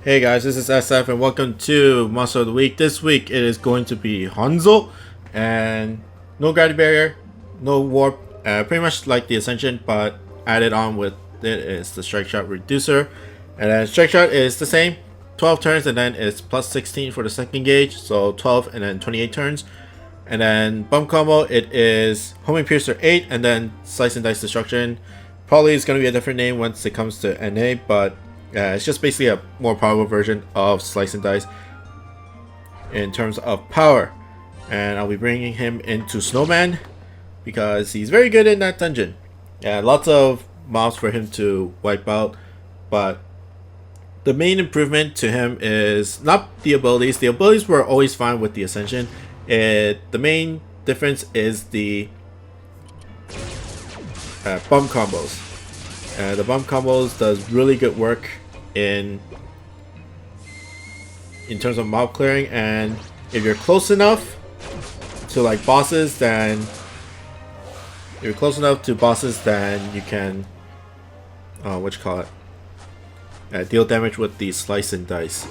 Hey guys, this is SF and welcome to Monster of the Week. This week it is going to be Hanzo and no gravity barrier, no warp, pretty much like the Ascension, but added on with it is the strike shot reducer. And then strike shot is the same, 12 turns, and then it's plus 16 for the second gauge, so 12 and then 28 turns. And then bump combo, it is homing piercer 8 and then slice and dice destruction. Probably is going to be a different name once it comes to NA, but it's just basically a more powerful version of Slice and Dice in terms of power. And I'll be bringing him into Snowman because he's very good in that dungeon. Lots of mobs for him to wipe out, but the main improvement to him is not the abilities. The abilities were always fine with the Ascension. The main difference is the bump combos. The bump combos does really good work in terms of mob clearing, and if you're close enough to like bosses, then you can deal damage with the slice and dice.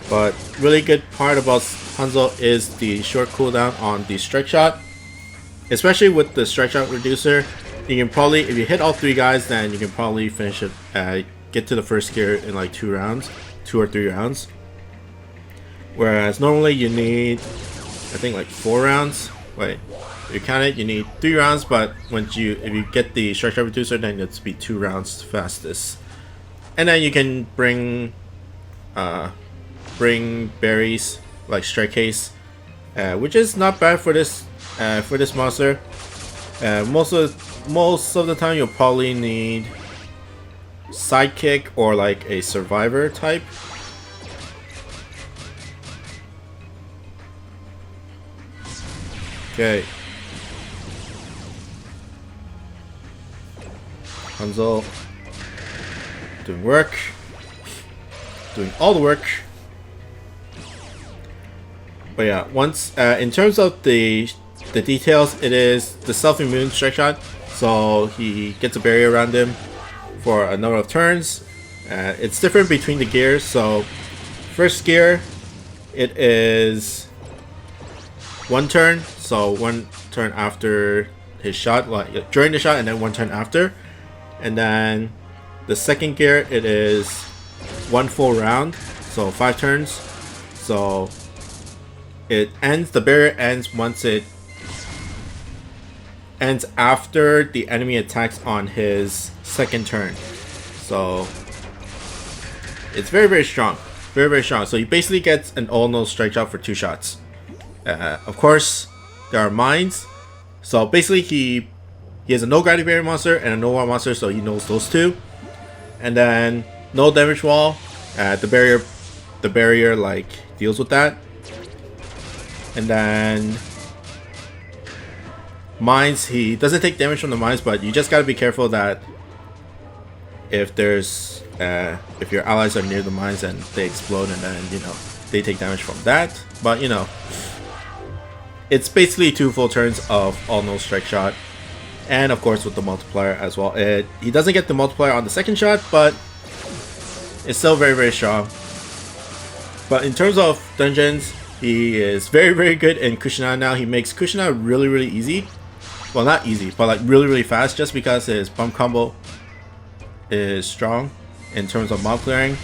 But really good part about Hanzo is the short cooldown on the strike shot. Especially with the strike shot reducer, you can probably, if you hit all three guys, then you can probably finish it, get to the first gear in like 2 or 3 rounds. Whereas normally you need, I think like 4 rounds. Wait, if you count it, you need 3 rounds, but if you get the strike shot reducer, then it's be 2 rounds fastest. And then you can bring berries like strike haste, which is not bad for this monster. Most of the time you'll probably need sidekick or like a survivor type. Okay, Hanzo doing all the work. But yeah, once in terms of the details, it is the self-immune strike shot, so he gets a barrier around him for a number of turns. It's different between the gears. So first gear, it is 1 turn, so 1 turn after his shot, like during the shot, and then 1 turn after. And then the second gear, it is 1 full round, so 5 turns. So the barrier ends once it ends after the enemy attacks on his second turn. So it's very strong, very strong. So he basically gets an all-no strike shot for 2 shots. Of course, there are mines. So basically he has a no gravity barrier monster and a no wall monster, so he knows those 2. And then no damage wall. The barrier like deals with that. And then mines, he doesn't take damage from the mines, but you just gotta be careful that if your allies are near the mines and they explode, and then they take damage from that. But it's basically 2 full turns of all no strike shot, and of course with the multiplier as well. He doesn't get the multiplier on the second shot, but it's still very strong. But in terms of dungeons, he is very good in Kushina now. He makes Kushina really easy. Well, not easy, but like really fast, just because his bump combo is strong in terms of mob clearing.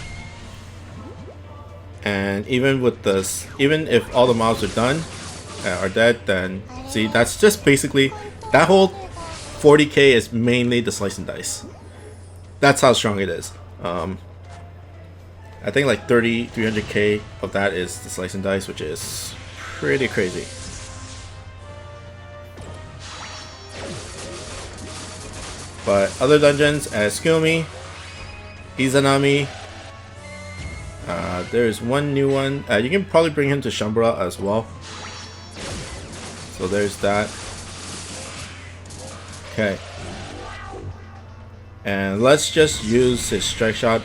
And even if all the mobs are dead, then see, that's just basically that whole 40k is mainly the slice and dice. That's how strong it is. I think like 300k of that is the slice and dice, which is pretty crazy. But other dungeons, as Skumi, Izanami, there's one new one. You can probably bring him to Shambhala as well. So there's that. Okay. And let's just use his strike shot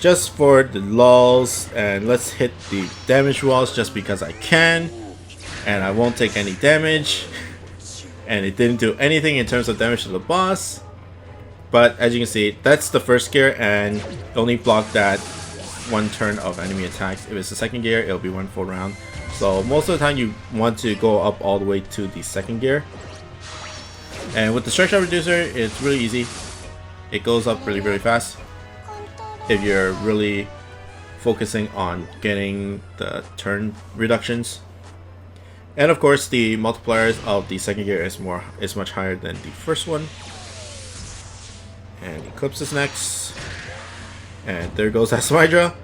just for the lulz, and let's hit the damage walls just because I can, and I won't take any damage. And it didn't do anything in terms of damage to the boss. But as you can see, that's the first gear, and only block that one turn of enemy attacks. If it's the second gear, it'll be one full round. So most of the time you want to go up all the way to the second gear. And with the strike shot reducer, it's really easy. It goes up really fast if you're really focusing on getting the turn reductions. And of course, the multipliers of the second gear is much higher than the first one. And Eclipse is next. And there goes that Smydra.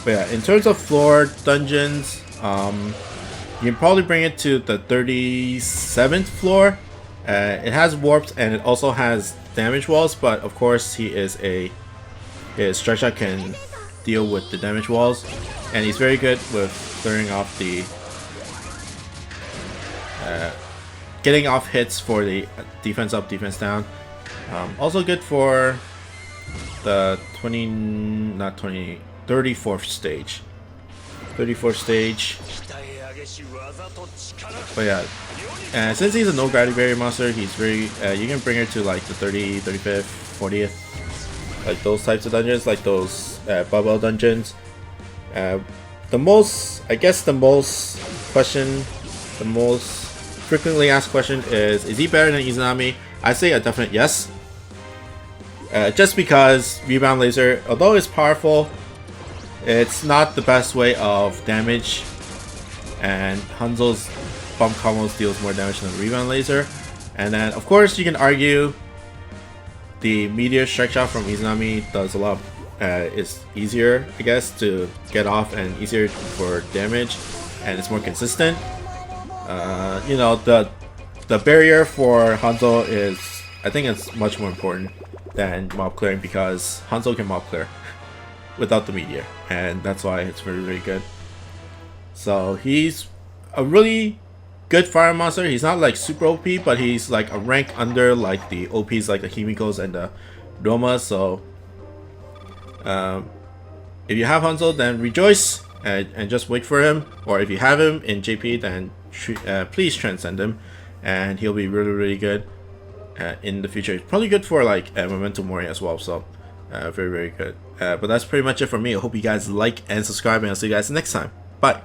But yeah, in terms of floor dungeons, you can probably bring it to the 37th floor. It has warps and it also has damage walls, but of course his strike shot can deal with the damage walls, and he's very good with clearing off the getting off hits for the defense up, defense down. Also good for the 34th stage. 34th stage. But yeah, and since he's a no gravity barrier monster, he's very you can bring her to like the 30th, 35th, 40th, like those types of dungeons, like those bubble dungeons. The most frequently asked question is he better than Izanami? I say a definite yes. Just because Rebound Laser, although it's powerful, it's not the best way of damage, and Hanzo's bump combos deals more damage than the Rebound Laser. And then of course you can argue the Meteor Strike Shot from Izanami does a lot, is easier I guess to get off and easier for damage, and it's more consistent. You know, the barrier for Hanzo is, I think it's much more important than mob clearing, because Hanzo can mob clear without the meteor, and that's why it's very good. So he's a really good fire monster. He's not like super OP, but he's like a rank under like the OPs like the Himikos and the Roma. So if you have Hanzo, then rejoice and just wait for him, or if you have him in JP, then please transcend him, and he'll be really good in the future. It's probably good for like Momentum Mori as well, so very good. But that's pretty much it for me. I hope you guys like and subscribe, and I'll see you guys next time. Bye.